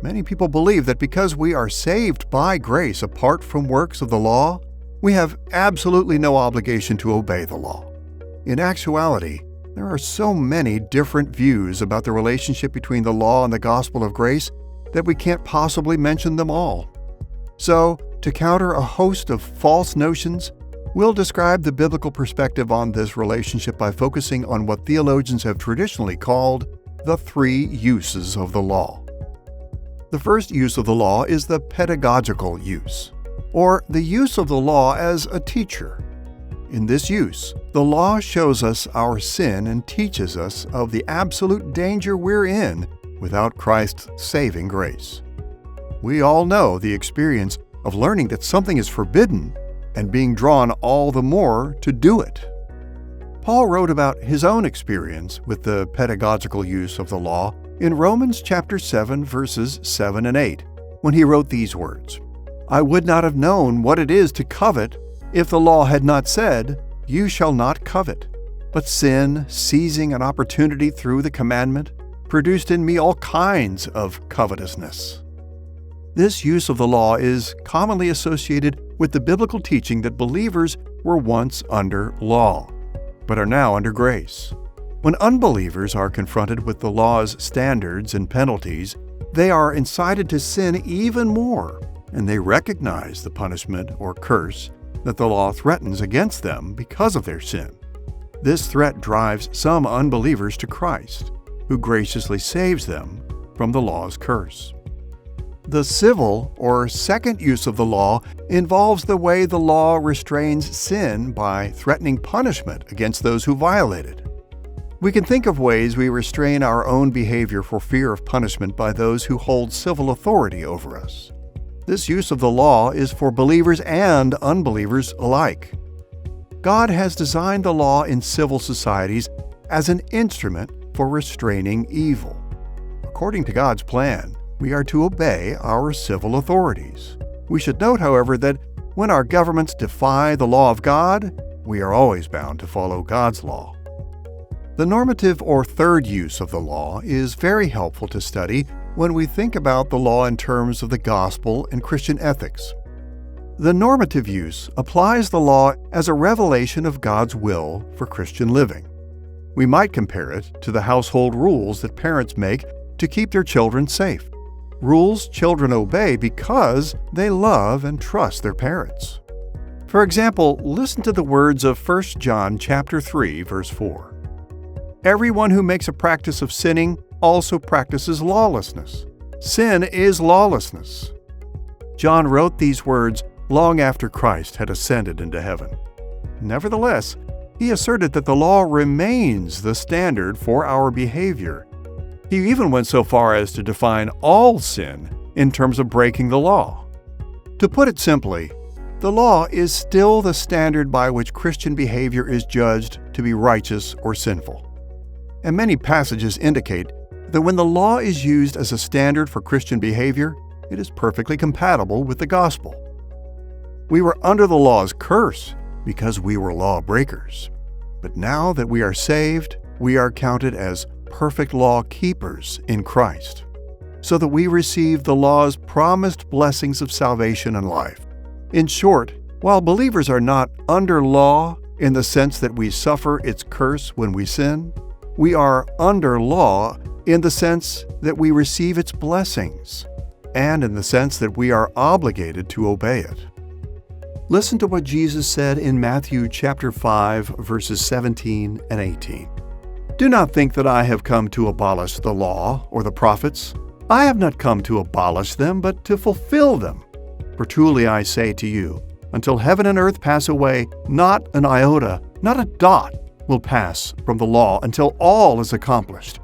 Many people believe that because we are saved by grace apart from works of the law, we have absolutely no obligation to obey the law. In actuality, there are so many different views about the relationship between the law and the gospel of grace that we can't possibly mention them all. So, to counter a host of false notions, we'll describe the biblical perspective on this relationship by focusing on what theologians have traditionally called the three uses of the law. The first use of the law is the pedagogical use, or the use of the law as a teacher. In this use, the law shows us our sin and teaches us of the absolute danger we're in without Christ's saving grace. We all know the experience of learning that something is forbidden and being drawn all the more to do it. Paul wrote about his own experience with the pedagogical use of the law in Romans chapter 7, verses 7 and 8, when he wrote these words, "I would not have known what it is to covet if the law had not said, 'You shall not covet.' But sin, seizing an opportunity through the commandment, produced in me all kinds of covetousness." This use of the law is commonly associated with the biblical teaching that believers were once under law, but are now under grace. When unbelievers are confronted with the law's standards and penalties, they are incited to sin even more, and they recognize the punishment or curse that the law threatens against them because of their sin. This threat drives some unbelievers to Christ, who graciously saves them from the law's curse. The civil or second use of the law involves the way the law restrains sin by threatening punishment against those who violate it. We can think of ways we restrain our own behavior for fear of punishment by those who hold civil authority over us. This use of the law is for believers and unbelievers alike. God has designed the law in civil societies as an instrument for restraining evil. According to God's plan, we are to obey our civil authorities. We should note, however, that when our governments defy the law of God, we are always bound to follow God's law. The normative or third use of the law is very helpful to study when we think about the law in terms of the gospel and Christian ethics. The normative use applies the law as a revelation of God's will for Christian living. We might compare it to the household rules that parents make to keep their children safe. Rules children obey because they love and trust their parents. For example, listen to the words of 1 John chapter 3, verse 4. "Everyone who makes a practice of sinning also practices lawlessness. Sin is lawlessness." John wrote these words long after Christ had ascended into heaven. Nevertheless, he asserted that the law remains the standard for our behavior. He even went so far as to define all sin in terms of breaking the law. To put it simply, the law is still the standard by which Christian behavior is judged to be righteous or sinful. And many passages indicate that when the law is used as a standard for Christian behavior, it is perfectly compatible with the gospel. We were under the law's curse because we were lawbreakers. But now that we are saved, we are counted as perfect law keepers in Christ, so that we receive the law's promised blessings of salvation and life. In short, while believers are not under law in the sense that we suffer its curse when we sin, we are under law in the sense that we receive its blessings, and in the sense that we are obligated to obey it. Listen to what Jesus said in Matthew chapter 5, verses 17 and 18. "Do not think that I have come to abolish the law or the prophets. I have not come to abolish them, but to fulfill them. For truly I say to you, until heaven and earth pass away, not an iota, not a dot will pass from the law until all is accomplished.